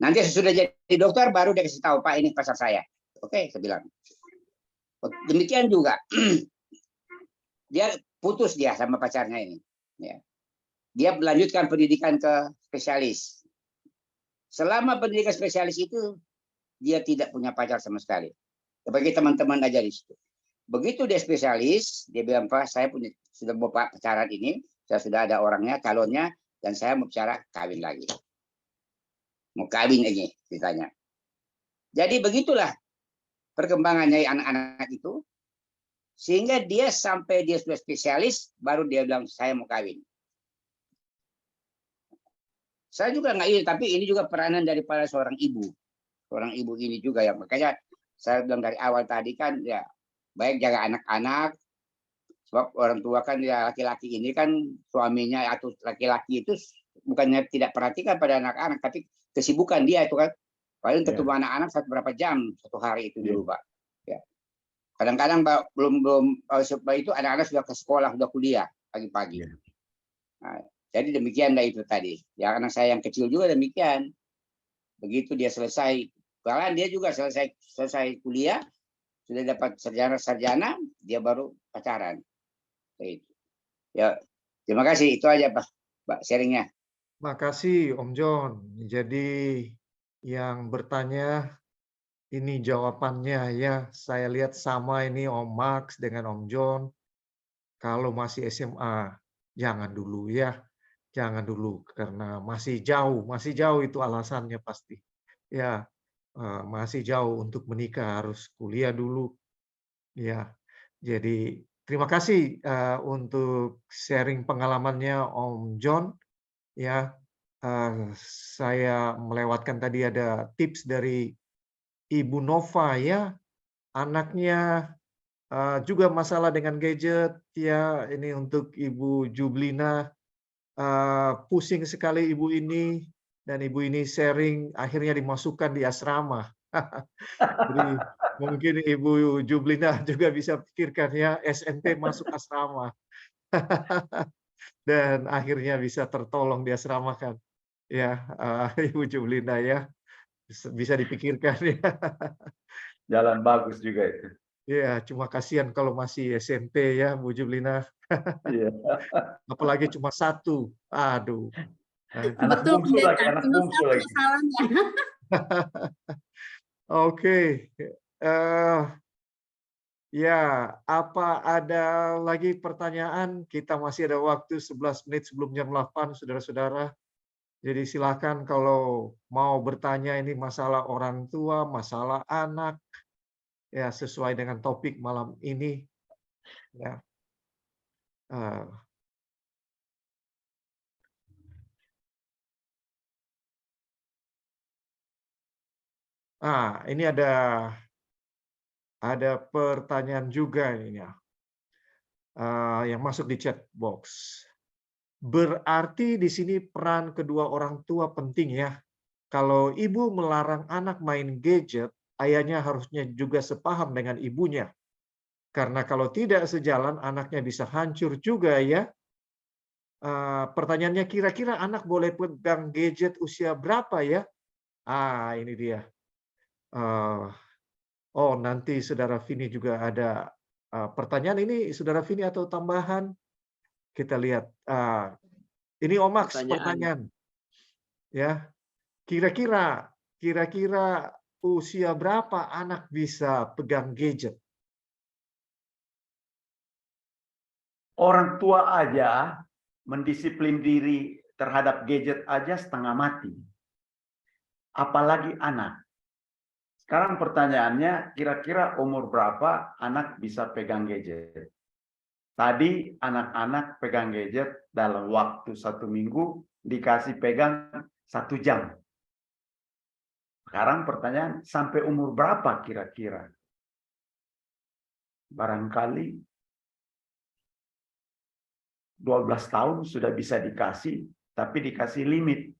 Nanti sesudah jadi dokter, baru dia kasih tahu, Pak, ini pacar saya. Oke, saya bilang. Demikian juga, dia putus dia sama pacarnya ini. Ya. Dia melanjutkan pendidikan ke spesialis. Selama pendidikan spesialis itu, dia tidak punya pacar sama sekali. bagi teman-teman aja di situ. Begitu dia spesialis, dia bilang, Pak, saya sudah mau pacaran ini, saya sudah ada orangnya, calonnya, dan saya mau bicara kawin lagi. Mau kawin ini, ceritanya. Jadi begitulah perkembangannya anak-anak itu, sehingga dia sampai dia sudah spesialis, baru dia bilang, saya mau kawin. Saya juga nggak ini, tapi ini juga peranan daripada seorang ibu. Seorang ibu ini juga ya. Makanya saya bilang dari awal tadi kan, ya baik jaga anak-anak, sebab orang tua kan ya laki-laki ini kan suaminya atau laki-laki itu bukannya tidak perhatikan pada anak-anak, tapi kesibukan dia itu kan. Paling ketemu anak-anak berapa jam satu hari itu di rumah. Ya. Kadang-kadang belum sebab itu anak-anak sudah ke sekolah, sudah kuliah pagi-pagi. Nah, jadi demikian itu tadi. Ya, anak saya yang kecil juga demikian. Begitu dia selesai, bahkan dia juga selesai kuliah, sudah dapat sarjana, dia baru pacaran. Itu. Ya, terima kasih. Itu aja Pak sharingnya.
Makasih Om John. Jadi yang bertanya ini jawabannya ya. Saya lihat sama ini Om Max dengan Om John. Kalau masih SMA, jangan dulu ya. Jangan dulu karena masih jauh itu alasannya pasti. Ya, masih jauh untuk menikah, harus kuliah dulu. Ya, jadi terima kasih untuk sharing pengalamannya Om John. Ya, saya melewatkan tadi ada tips dari Ibu Nova ya, anaknya juga masalah dengan gadget ya. Ini untuk Ibu Jublina. Pusing sekali ibu ini, dan ibu ini sharing akhirnya dimasukkan di asrama. Jadi mungkin Ibu Jublina juga bisa pikirkan ya, SMP masuk asrama. Dan akhirnya bisa tertolong diasramakan. Ya, Ibu Jublina ya, bisa dipikirkan ya.
Jalan bagus juga itu.
Ya, cuma kasihan kalau masih SMP ya, Bu Jublina.
Iya.
Apalagi cuma satu. Aduh. Nah, itu.
Anak
Betul
bungsu lagi,
pendeta,
anak
cuma
bungsu
satu
lagi.
masalahnya.
Oke. Ya, apa ada lagi pertanyaan? Kita masih ada waktu 11 menit sebelum jam 8, saudara-saudara. Jadi silakan kalau mau bertanya, ini masalah orang tua, masalah anak, ya sesuai dengan topik malam ini. Ya. Ini ada pertanyaan juga ini ya, yang masuk di chat box. Berarti di sini peran kedua orang tua penting ya. Kalau ibu melarang anak main gadget, ayahnya harusnya juga sepaham dengan ibunya. Karena kalau tidak sejalan, anaknya bisa hancur juga ya. Pertanyaannya, kira-kira anak boleh pegang gadget usia berapa ya? Ini dia. Nanti Saudara Vini juga ada pertanyaan ini, Saudara Vini, atau tambahan? Kita lihat. Ini Om Max pertanyaan. Ya, kira-kira usia berapa anak bisa pegang gadget?
Orang tua aja mendisiplin diri terhadap gadget aja setengah mati. Apalagi anak. Sekarang pertanyaannya, kira-kira umur berapa anak bisa pegang gadget? Tadi anak-anak pegang gadget dalam waktu 1 minggu, dikasih pegang 1 jam. Sekarang pertanyaan, sampai umur berapa kira-kira? Barangkali 12 tahun sudah bisa dikasih, tapi dikasih limit.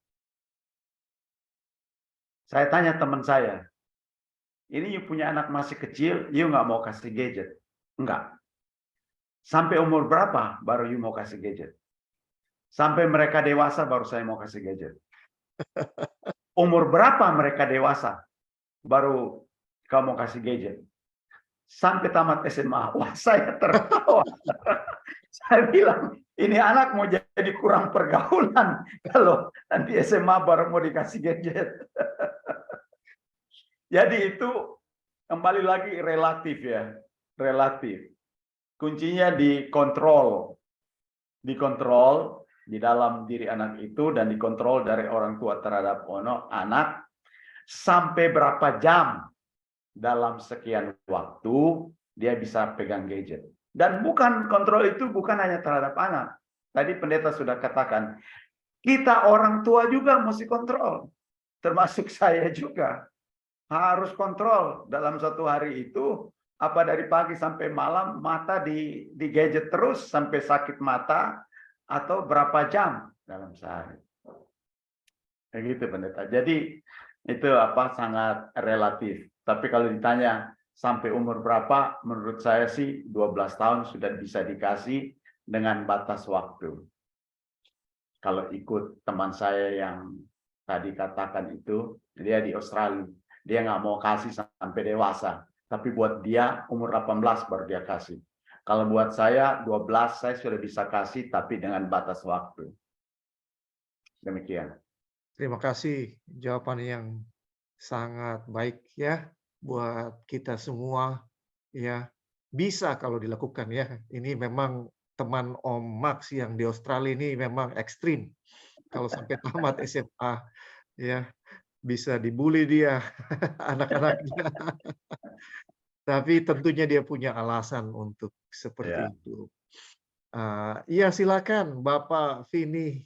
Saya tanya teman saya, ini you punya anak masih kecil, you nggak mau kasih gadget? Enggak. Sampai umur berapa baru you mau kasih gadget? Sampai mereka dewasa baru saya mau kasih gadget. Umur berapa mereka dewasa baru kamu kasih gadget? Sampai tamat SMA. Wah, saya tertawa. Saya bilang, ini anak mau jadi kurang pergaulan kalau nanti SMA baru mau dikasih gadget. Jadi itu kembali lagi relatif ya, relatif. Kuncinya dikontrol di dalam diri anak itu dan dikontrol dari orang tua terhadap anak sampai berapa jam dalam sekian waktu dia bisa pegang gadget. Dan bukan kontrol itu bukan hanya terhadap anak. Tadi pendeta sudah katakan, kita orang tua juga mesti kontrol. Termasuk saya juga. Harus kontrol dalam satu hari itu, apa dari pagi sampai malam mata di gadget terus sampai sakit mata, atau berapa jam dalam sehari. Kayak gitu pendeta. Jadi itu sangat relatif. Tapi kalau ditanya sampai umur berapa, menurut saya sih 12 tahun sudah bisa dikasih dengan batas waktu. Kalau ikut teman saya yang tadi katakan itu, dia di Australia, dia nggak mau kasih sampai dewasa. Tapi buat dia umur 18 baru dia kasih. Kalau buat saya 12 saya sudah bisa kasih, tapi dengan batas waktu. Demikian.
Terima kasih jawaban yang sangat baik ya buat kita semua ya. Bisa kalau dilakukan ya. Ini memang teman Om Max yang di Australia ini memang ekstrim. Kalau sampai tamat SMA ya bisa dibully dia anak-anaknya. Tapi tentunya dia punya alasan untuk seperti
Ya.
itu. Iya silakan Bapak Vini.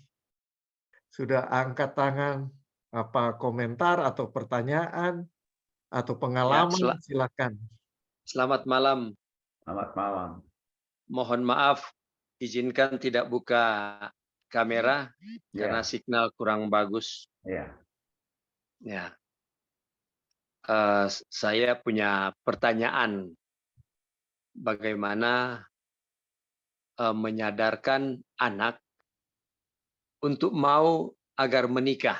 Sudah angkat tangan, apa komentar atau pertanyaan atau pengalaman, silakan.
Selamat malam.
Selamat malam.
Mohon maaf, izinkan tidak buka kamera karena signal kurang bagus.
Ya.
Ya. Saya punya pertanyaan. Bagaimana menyadarkan anak untuk mau agar menikah?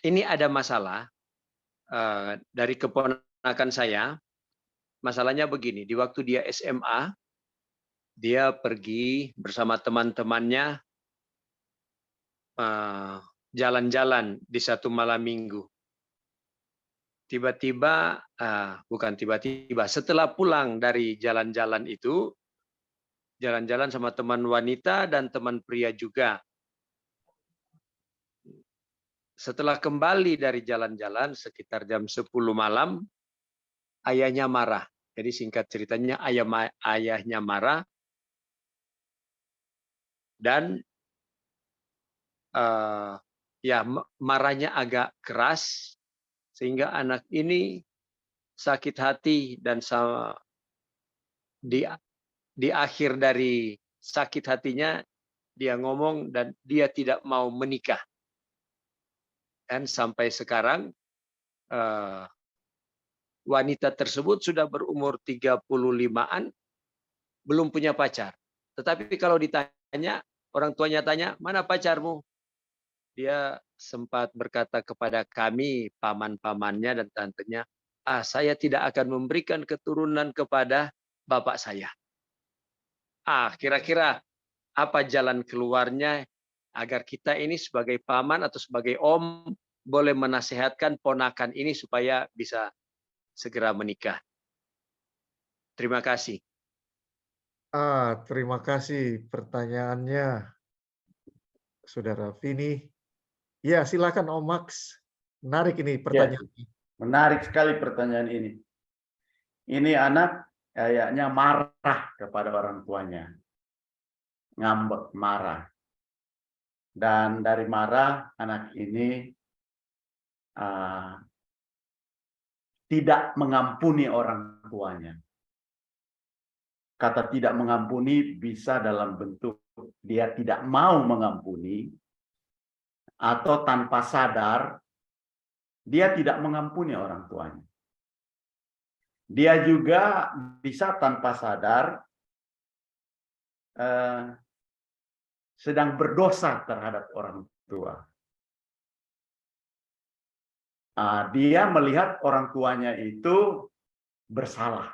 Ini ada masalah dari keponakan saya. Masalahnya begini, di waktu dia SMA, dia pergi bersama teman-temannya jalan-jalan di satu malam minggu. Tiba-tiba, bukan tiba-tiba, setelah pulang dari jalan-jalan itu, jalan-jalan sama teman wanita dan teman pria juga. Setelah kembali dari jalan-jalan sekitar jam 10 malam, ayahnya marah. Jadi singkat ceritanya ayahnya marah dan marahnya agak keras sehingga anak ini sakit hati dan di akhir dari sakit hatinya dia ngomong dan dia tidak mau menikah. Dan sampai sekarang wanita tersebut sudah berumur 35-an, belum punya pacar. Tetapi kalau ditanya, orang tuanya tanya, mana pacarmu? Dia sempat berkata kepada kami, paman-pamannya dan tantenya, saya tidak akan memberikan keturunan kepada bapak saya. Kira-kira apa jalan keluarnya agar kita ini sebagai paman atau sebagai om boleh menasehatkan ponakan ini supaya bisa segera menikah. Terima kasih.
Terima kasih pertanyaannya, Saudara Vini. Ya, silakan Om Max. Menarik ini pertanyaannya.
Menarik sekali pertanyaan ini. Ini anak kayaknya marah kepada orang tuanya. Ngambek, marah. Dan dari marah, anak ini tidak mengampuni orang tuanya. Kata tidak mengampuni bisa dalam bentuk dia tidak mau mengampuni, atau tanpa sadar dia tidak mengampuni orang tuanya. Dia juga bisa tanpa sadar sedang berdosa terhadap orang tua. Dia melihat orang tuanya itu bersalah.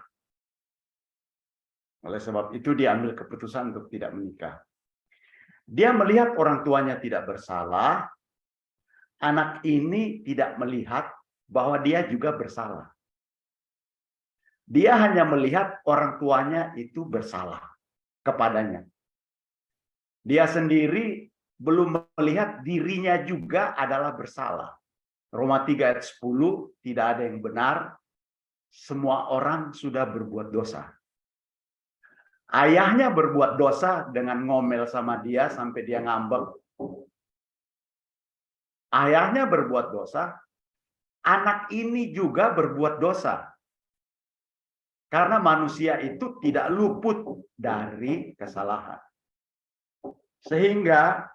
Oleh sebab itu dia ambil keputusan untuk tidak menikah. Dia melihat orang tuanya tidak bersalah, anak ini tidak melihat bahwa dia juga bersalah. Dia hanya melihat orang tuanya itu bersalah kepadanya. Dia sendiri belum melihat dirinya juga adalah bersalah. Roma 3 ayat 10, tidak ada yang benar, semua orang sudah berbuat dosa. Ayahnya berbuat dosa dengan ngomel sama dia sampai dia ngambek. Ayahnya berbuat dosa, anak ini juga berbuat dosa. Karena manusia itu tidak luput dari kesalahan. Sehingga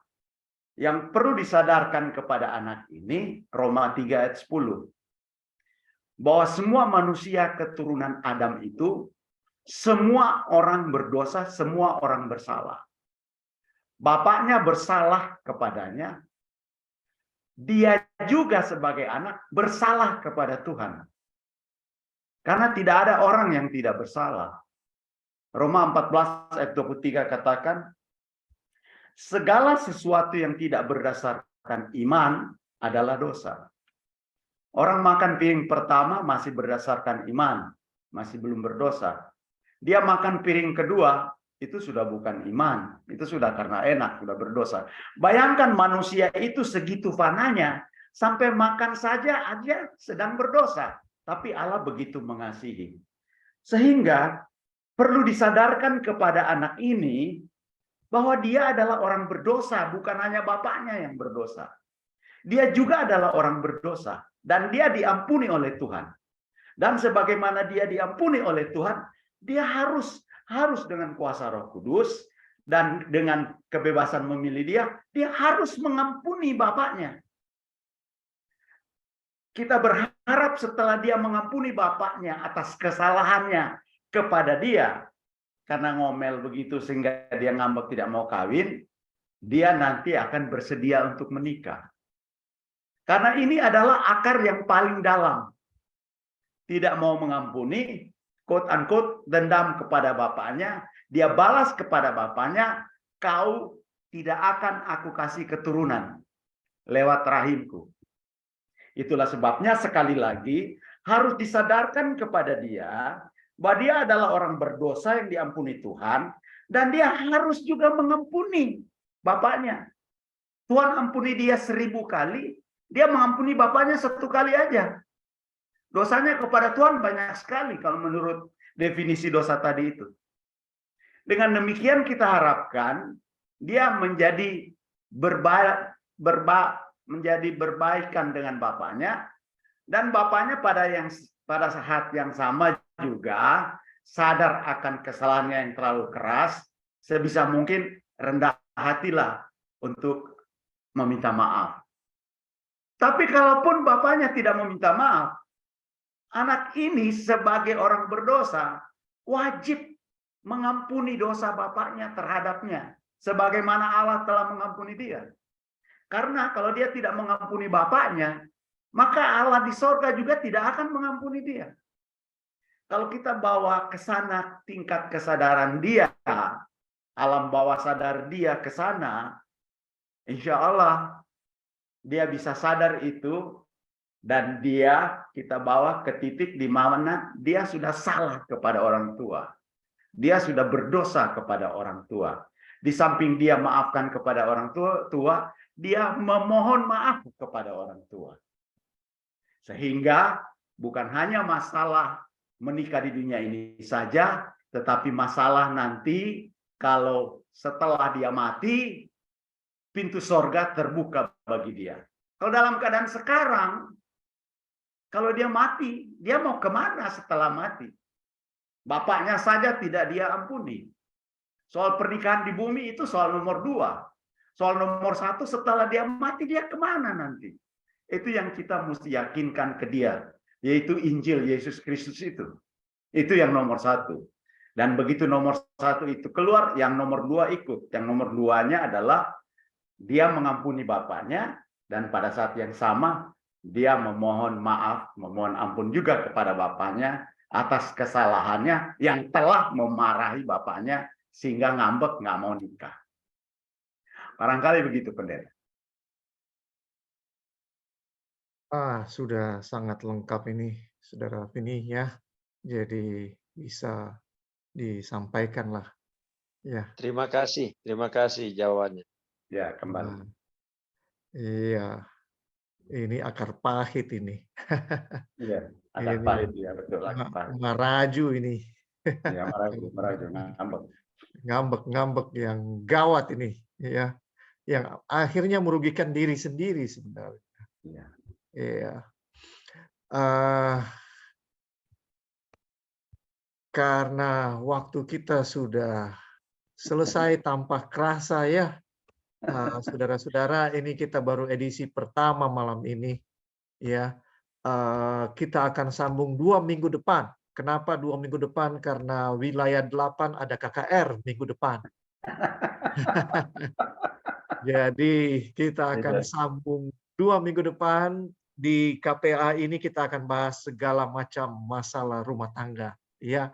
yang perlu disadarkan kepada anak ini, Roma 3 ayat 10. Bahwa semua manusia keturunan Adam itu, semua orang berdosa, semua orang bersalah. Bapaknya bersalah kepadanya, dia juga sebagai anak bersalah kepada Tuhan. Karena tidak ada orang yang tidak bersalah. Roma 14 ayat 23 katakan, segala sesuatu yang tidak berdasarkan iman adalah dosa. Orang makan piring pertama masih berdasarkan iman, masih belum berdosa. Dia makan piring kedua, itu sudah bukan iman, itu sudah karena enak, sudah berdosa. Bayangkan manusia itu segitu fananya, sampai makan saja aja sedang berdosa. Tapi Allah begitu mengasihi. Sehingga perlu disadarkan kepada anak ini bahwa dia adalah orang berdosa, bukan hanya bapaknya yang berdosa. Dia juga adalah orang berdosa dan dia diampuni oleh Tuhan. Dan sebagaimana dia diampuni oleh Tuhan, dia harus dengan kuasa Roh Kudus dan dengan kebebasan memilih dia harus mengampuni bapaknya. Kita berharap setelah dia mengampuni bapaknya atas kesalahannya kepada dia, karena ngomel begitu sehingga dia ngambek tidak mau kawin, dia nanti akan bersedia untuk menikah. Karena ini adalah akar yang paling dalam. Tidak mau mengampuni, quote unquote, dendam kepada bapaknya, dia balas kepada bapaknya, kau tidak akan aku kasih keturunan lewat rahimku. Itulah sebabnya sekali lagi harus disadarkan kepada dia bahwa dia adalah orang berdosa yang diampuni Tuhan dan dia harus juga mengampuni bapaknya. Tuhan ampuni dia 1000 kali, dia mengampuni bapaknya 1 kali aja. Dosanya kepada Tuhan banyak sekali kalau menurut definisi dosa tadi itu. Dengan demikian kita harapkan dia menjadi berbaikan dengan bapaknya, dan bapaknya pada saat yang sama juga sadar akan kesalahannya yang terlalu keras, sebisa mungkin rendah hatilah untuk meminta maaf. Tapi kalaupun bapaknya tidak meminta maaf, anak ini sebagai orang berdosa wajib mengampuni dosa bapaknya terhadapnya, sebagaimana Allah telah mengampuni dia. Karena kalau dia tidak mengampuni bapaknya, maka Allah di sorga juga tidak akan mengampuni dia. Kalau kita bawa ke sana tingkat kesadaran dia, alam bawah sadar dia ke sana, insya Allah dia bisa sadar itu, dan kita bawa ke titik di mana dia sudah salah kepada orang tua. Dia sudah berdosa kepada orang tua. Di samping dia maafkan kepada orang tua, dia memohon maaf kepada orang tua. Sehingga bukan hanya masalah menikah di dunia ini saja, tetapi masalah nanti kalau setelah dia mati, pintu sorga terbuka bagi dia. Kalau dalam keadaan sekarang, kalau dia mati, dia mau kemana setelah mati? Bapaknya saja tidak dia ampuni. Soal pernikahan di bumi itu soal nomor 2. Soal nomor 1, setelah dia mati, dia kemana nanti? Itu yang kita mesti yakinkan ke dia, yaitu Injil Yesus Kristus itu. Itu yang nomor 1. Dan begitu nomor 1 itu keluar, yang nomor 2 ikut. Yang nomor 2-nya adalah dia mengampuni bapaknya, dan pada saat yang sama dia memohon maaf, memohon ampun juga kepada bapaknya atas kesalahannya yang telah memarahi bapaknya sehingga ngambek nggak mau nikah. Barangkali begitu, Pendeta.
Sudah sangat lengkap ini, Saudara Vini ya. Jadi bisa disampaikanlah ya.
Terima kasih jawabannya.
Ya, kembali.
Nah, iya, ini akar pahit ini.
Iya, agak
Ini
pahit ya, betul agak pahit.
maraju ini.
Ya, meraju, ngambek.
Ngambek-ngambek yang gawat ini ya, yang akhirnya merugikan diri sendiri sebenarnya.
Iya.
Iya. Eh, karena waktu kita sudah selesai tanpa kerasa ya. Saudara-saudara, ini kita baru edisi pertama malam ini ya. Kita akan sambung 2 minggu depan. Kenapa 2 minggu depan? Karena wilayah 8 ada KKR minggu depan. Jadi kita akan
Iya.
sambung 2 minggu depan. Di KPA ini kita akan bahas segala macam masalah rumah tangga ya.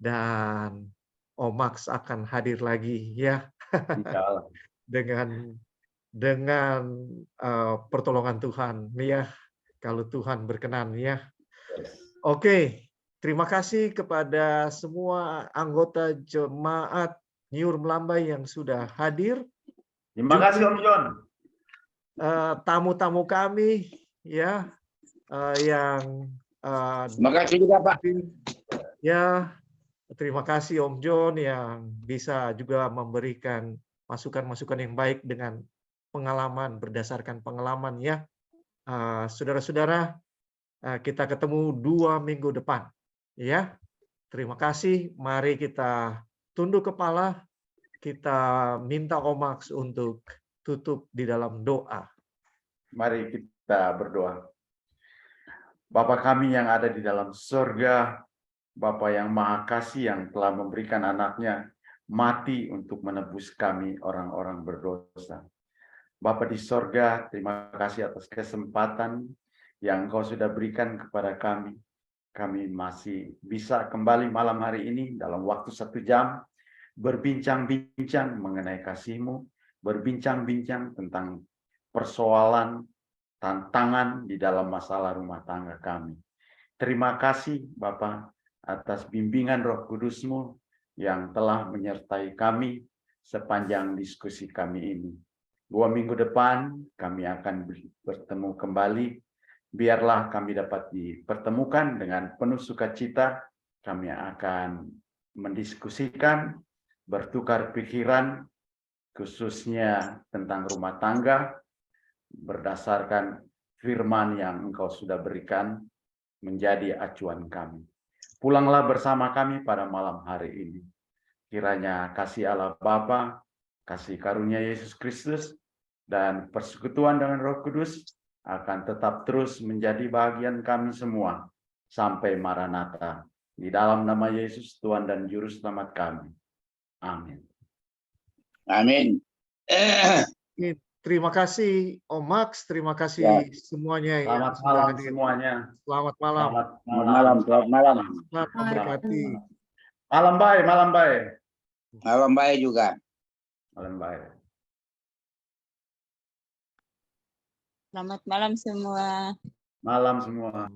Dan Omax akan hadir lagi ya
Insya Allah.
dengan pertolongan Tuhan ya, kalau Tuhan berkenan ya. Oke, terima kasih kepada semua anggota jemaat Nyur Melambai yang sudah hadir.
Terima kasih Om John.
Tamu-tamu kami ya, yang
Terima kasih juga Pak.
ya, terima kasih Om John yang bisa juga memberikan masukan-masukan yang baik dengan pengalaman, berdasarkan pengalaman ya. Saudara-saudara, kita ketemu 2 minggu depan ya. Terima kasih. Mari kita tunduk kepala, kita minta Omax untuk tutup di dalam doa.
Mari kita berdoa. Bapa kami yang ada di dalam surga, Bapa yang Maha Kasih yang telah memberikan anaknya mati untuk menebus kami orang-orang berdosa. Bapa di sorga, terima kasih atas kesempatan yang Engkau sudah berikan kepada kami. Kami masih bisa kembali malam hari ini dalam waktu 1 jam, berbincang-bincang mengenai kasih-Mu, berbincang-bincang tentang persoalan, tantangan di dalam masalah rumah tangga kami. Terima kasih Bapa atas bimbingan Roh Kudus-Mu yang telah menyertai kami sepanjang diskusi kami ini. 2 minggu depan kami akan bertemu kembali. Biarlah kami dapat dipertemukan dengan penuh sukacita. Kami akan mendiskusikan, bertukar pikiran, khususnya tentang rumah tangga, berdasarkan firman yang Engkau sudah berikan menjadi acuan kami. Pulanglah bersama kami pada malam hari ini. Kiranya kasih Allah Bapa, kasih karunia Yesus Kristus, dan persekutuan dengan Roh Kudus akan tetap terus menjadi bagian kami semua sampai Maranatha. Di dalam nama Yesus, Tuhan dan Juru Selamat kami. Amin.
Amin.
Terima kasih Omax, terima kasih semuanya yang
Selamat
sudah
malam
hadir.
semuanya.
Selamat malam.
Selamat malam.
Tuhan memberkati.
Malam baik, malam baik.
Malam baik juga.
Malam baik.
Selamat malam semua.
Malam semua.